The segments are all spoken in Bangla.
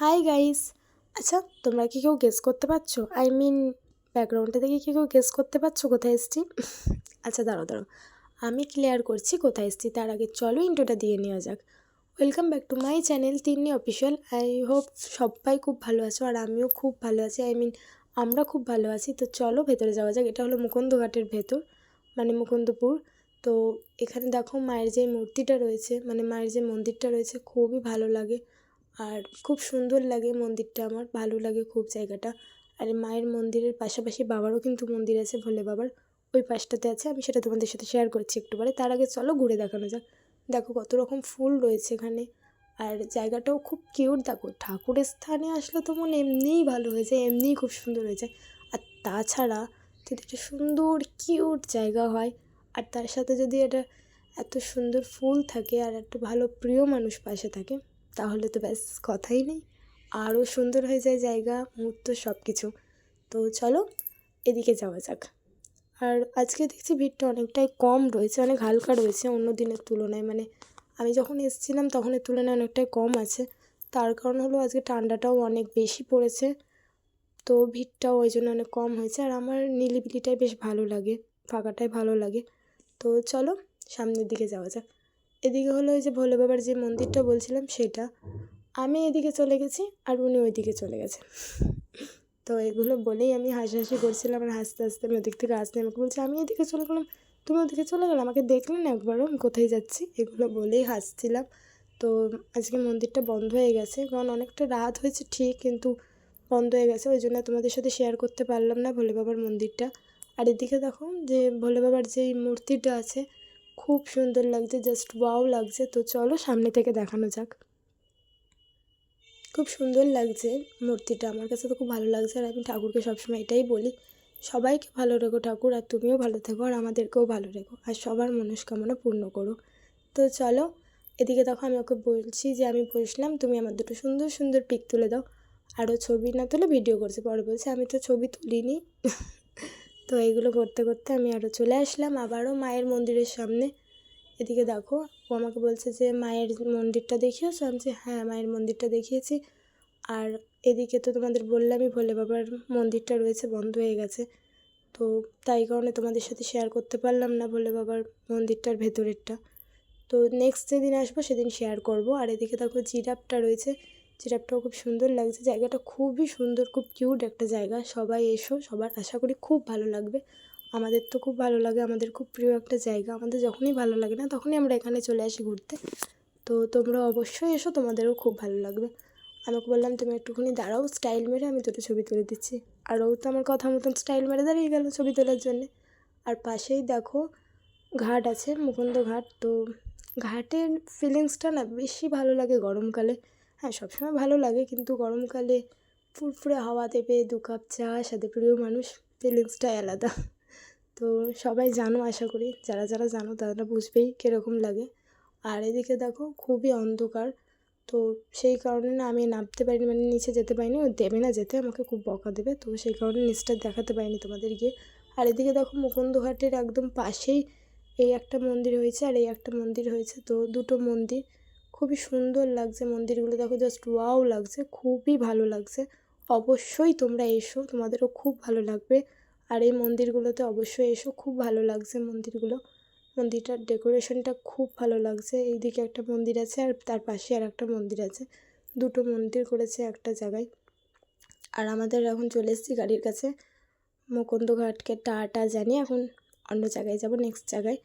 Hi guys. আচ্ছা, তোমরা কি কেউ গেস করতে পারছো? ব্যাকগ্রাউন্ডটা দেখে কি কেউ গেস করতে পারছো কোথায় এসেছি? আচ্ছা, দাঁড়াও, আমি ক্লিয়ার করছি কোথায় এসেছি। তার আগে চলো ইন্ট্রোটা দিয়ে নেওয়া যাক। Welcome back to my channel Tinni official. I hope সবাই খুব ভালো আছো, আর আমিও খুব ভালো আছি। আমরা খুব ভালো আছি। তো চলো ভেতরে যাওয়া যাক। এটা হলো মুকুন্দঘাটের ভেতর, মানে মুকুন্দপুর। তো এখানে দেখো মায়ের যে মূর্তিটা রয়েছে, মানে মায়ের যে মন্দিরটা রয়েছে, খুবই ভালো লাগে আর খুব সুন্দর লাগে মন্দিরটা। আমার ভালো লাগে খুব জায়গাটা। আর মায়ের মন্দিরের পাশাপাশি বাবারও কিন্তু মন্দির আছে, ভোলে বাবার ওই পাশটাতে আছে। আমি সেটা তোমাদের সাথে শেয়ার করছি একটু পরে। তার আগে চলো ঘুরে দেখানো যাক। দেখো কত রকম ফুল রয়েছে এখানে, আর জায়গাটাও খুব কিউট। দেখো ঠাকুরের স্থানে আসলে তো মন এমনিই ভালো হয়ে যায়, এমনিই খুব সুন্দর হয়ে যায়। আর তাছাড়া যদি একটা সুন্দর কিউট জায়গা হয়, আর তার সাথে যদি এটা এত সুন্দর ফুল থাকে, আর একটা ভালো প্রিয় মানুষ পাশে থাকে, তাহলে তো ব্যাস কথাই নেই, আরও সুন্দর হয়ে যায় জায়গা, মুহূর্ত, সব কিছু। তো চলো এদিকে যাওয়া যাক। আর আজকে দেখছি ভিড়টা অনেকটাই কম রয়েছে, অনেক হালকা রয়েছে অন্য দিনের তুলনায়। মানে আমি যখন এসেছিলাম তখনের তুলনায় অনেকটাই কম আছে। তার কারণ হলো আজকে ঠান্ডাটাও অনেক বেশি পড়েছে, তো ভিড়টাও ওই জন্য অনেক কম হয়েছে। আর আমার নিলিবিলিটাই বেশ ভালো লাগে, ফাঁকাটাই ভালো লাগে। তো চলো সামনের দিকে যাওয়া যাক। এদিকে হলো ওই যে ভোলে বাবার যে মন্দিরটা বলছিলাম সেটা। আমি এদিকে চলে গেছি আর উনি ওইদিকে চলে গেছে। তো এগুলো বলেই আমি হাসাহাসি করছিলাম, আর হাসতে হাসতে আমি ওদিক থেকে আসতে আমাকে বলছে আমি এদিকে চলে গেলাম, তুমি ওদিকে চলে গেলে, আমাকে দেখলে না একবারও আমি কোথায় যাচ্ছি? এগুলো বলেই হাসছিলাম। তো আজকে মন্দিরটা বন্ধ হয়ে গেছে, কারণ অনেকটা রাত হয়েছে ঠিক, কিন্তু বন্ধ হয়ে গেছে। ওই জন্য তোমাদের সাথে শেয়ার করতে পারলাম না ভোলে বাবার মন্দিরটা। আর এদিকে দেখো যে ভোলে বাবার যেই মূর্তিটা আছে, খুব সুন্দর লাগছে, জাস্ট ওয়াও লাগছে। তো চলো সামনে থেকে দেখানো যাক। খুব সুন্দর লাগছে মূর্তিটা, আমার কাছে তো খুব ভালো লাগছে। আর আমি ঠাকুরকে সবসময় এটাই বলি, সবাইকে ভালো রেখো ঠাকুর, আর তুমিও ভালো থেকো, আর আমাদেরকেও ভালো রেখো, আর সবার মনস্কামনা পূর্ণ করো। তো চলো এদিকে দেখো, আমি ওকে বলছি যে আমি বসলাম, তুমি আমার দুটো সুন্দর সুন্দর পিক তুলে দাও। আরও ছবি না তুলে ভিডিও করছে, পরে বলছে আমি তো ছবি তুলিনি। তো এইগুলো করতে করতে আমি আরও চলে আসলাম আবারও মায়ের মন্দিরের সামনে। এদিকে দেখো ও আমাকে বলছে যে মায়ের মন্দিরটা দেখিয়েছো? আমি বলছি হ্যাঁ, মায়ের মন্দিরটা দেখিয়েছি। আর এদিকে তো তোমাদের বললামই ভোলে বাবার মন্দিরটা রয়েছে, বন্ধ হয়ে গেছে। তো তাই কারণে তোমাদের সাথে শেয়ার করতে পারলাম না ভোলে বাবার মন্দিরটার ভেতরেরটা। তো নেক্সট যেদিন আসবো সেদিন শেয়ার করব। আর এদিকে দেখো জিরাফটা রয়েছে, জিরাফটাও খুব সুন্দর লাগছে। জায়গাটা খুবই সুন্দর, খুব কিউট একটা জায়গা। সবাই এসো, সবার আশা করি খুব ভালো লাগবে। আমাদের তো খুব ভালো লাগে, আমাদের খুব প্রিয় একটা জায়গা। আমাদের যখনই ভালো লাগে না তখনই আমরা এখানে চলে আসি ঘুরতে। তো তোমরা অবশ্যই এসো, তোমাদেরও খুব ভালো লাগবে। আমাকে বললাম তুমি একটুখানি দাঁড়াও, স্টাইল মেরে আমি দুটো ছবি তুলে দিচ্ছি। আর ও তো আমার কথা মতন স্টাইল মেরে দাঁড়িয়ে গেল ছবি তোলার জন্যে। আর পাশেই দেখো ঘাট আছে, মুকুন্দ ঘাট। তো ঘাটের ফিলিংসটা না বেশি ভালো লাগে গরমকালে। হ্যাঁ, সবসময় ভালো লাগে, কিন্তু গরমকালে ফুরফুরে হাওয়া দেবে, 2 কাপ চা, সাথে প্রিয় মানুষ, ফিলিংসটাই আলাদা। তো সবাই জানো, আশা করি যারা যারা জানো তারা বুঝবেই কীরকম লাগে। আর এদিকে দেখো খুবই অন্ধকার, তো সেই কারণে না আমি নামতে পারিনি, মানে নিচে যেতে পারিনি। ও দেবে না যেতে, আমাকে খুব বকা দেবে, তো সেই কারণে নিচটা দেখাতে পারিনি তোমাদের গিয়ে। আর এদিকে দেখো মুকুন্দঘাটের একদম পাশেই এই একটা মন্দির হয়েছে আর এই একটা মন্দির হয়েছে, তো দুটো মন্দির খুবই সুন্দর লাগছে। মন্দিরগুলো দেখো জাস্ট ওয়াও লাগছে, খুবই ভালো লাগছে। অবশ্যই তোমরা এসো, তোমাদেরও খুব ভালো লাগবে। আর এই মন্দিরগুলোতে অবশ্যই এসো, খুব ভালো লাগছে মন্দিরগুলো। মন্দিরটার ডেকোরেশনটা খুব ভালো লাগছে। এইদিকে একটা মন্দির আছে আর তার পাশে আর একটা মন্দির আছে, দুটো মন্দির করেছে একটা জায়গায়। আর আমাদের এখন চলে এসেছি গাড়ির কাছে। মুকুন্দঘাটকে টাটা জানিয়ে এখন অন্য জায়গায় যাব, নেক্সট জায়গায়।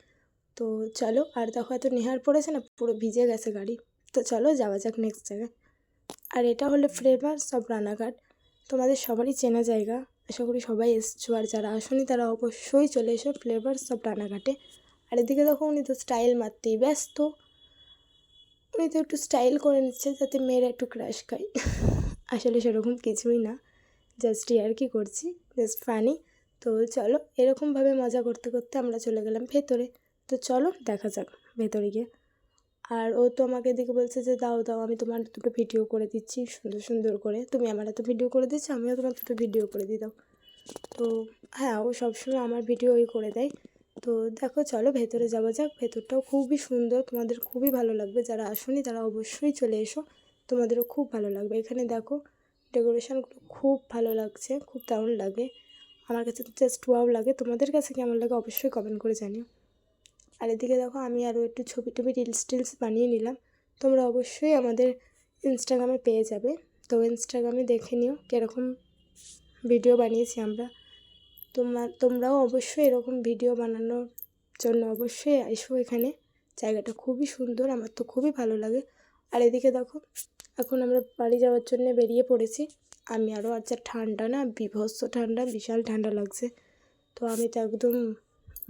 তো চলো, আর দেখো এত নেহার পড়েছে না, পুরো ভিজে গেছে গাড়ি। তো চলো যাওয়া যাক নেক্সট জায়গায়। আর এটা হলো ফ্লেভারস অফ রানাঘাট, তোমাদের সবারই চেনা জায়গা, আশা করি সবাই এসছো। আর যারা আসোনি তারা অবশ্যই চলে এসো ফ্লেভারস অফ রানাঘাটে। আর এদিকে দেখো উনি তো স্টাইল মারতেই ব্যস্ত, উনি তো একটু স্টাইল করে নিচ্ছে যাতে মেয়েরা একটু ক্রাশ খায়। আসলে সেরকম কিছুই না, জাস্ট ইয়ার্কি করছি, জাস্ট ফানি। তো চলো এরকমভাবে মজা করতে করতে আমরা চলে গেলাম ভেতরে। তো চলো দেখা যাক ভেতরে গিয়ে। আর ও তো আমাকে এদিকে বলছে যে দাও দাও, আমি তোমার দুটো ভিডিও করে দিচ্ছি সুন্দর সুন্দর করে, তুমি আমার এত ভিডিও করে দিচ্ছ, আমিও তোমার দুটো ভিডিও করে দিই দাও। তো হ্যাঁ, ও সবসময় আমার ভিডিওই করে দেয়। তো দেখো চলো ভেতরে যাওয়া যাক। ভেতরটাও খুবই সুন্দর, তোমাদের খুবই ভালো লাগবে। যারা আসোনি তারা অবশ্যই চলে এসো, তোমাদেরও খুব ভালো লাগবে। এখানে দেখো ডেকোরেশনগুলো খুব ভালো লাগছে, খুব দারুণ লাগে। আমার কাছে তো জাস্ট ওয়াও লাগে। তোমাদের কাছে কেমন লাগে অবশ্যই কমেন্ট করে জানিও। আর এদিকে দেখো আমি আরও একটু ছবি টবি রিলস বানিয়ে নিলাম। তোমরা অবশ্যই আমাদের ইনস্টাগ্রামে পেয়ে যাবে, তো ইনস্টাগ্রামে দেখে নিও কীরকম ভিডিও বানিয়েছি আমরা। তোমরাও অবশ্যই এরকম ভিডিও বানানোর জন্য অবশ্যই এসো এখানে। জায়গাটা খুবই সুন্দর, আমার তো খুবই ভালো লাগে। আর এদিকে দেখো এখন আমরা বাড়ি যাওয়ার জন্য বেরিয়ে পড়েছি। আমি আরও যা ঠান্ডা না, বীভৎস ঠান্ডা, বিশাল ঠান্ডা লাগছে। তো আমি তো একদম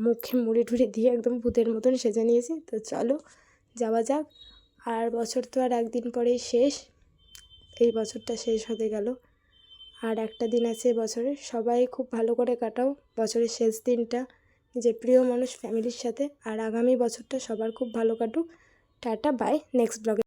মুখে মুড়ি টুড়ি দিয়ে একদম ভূতের মতন সেজে নিয়েছি। তো চলো যাওয়া যাক। আর বছর তো আর একদিন পরেই শেষ, এই বছরটা শেষ হতে গেল। আর একটা দিন আছে বছরে, সবাই খুব ভালো করে কাটাও বছরের শেষ দিনটা নিজের প্রিয় মানুষ ফ্যামিলির সাথে। আর আগামী বছরটা সবার খুব ভালো কাটুক। টাটা, বাই, নেক্সট ব্লগে।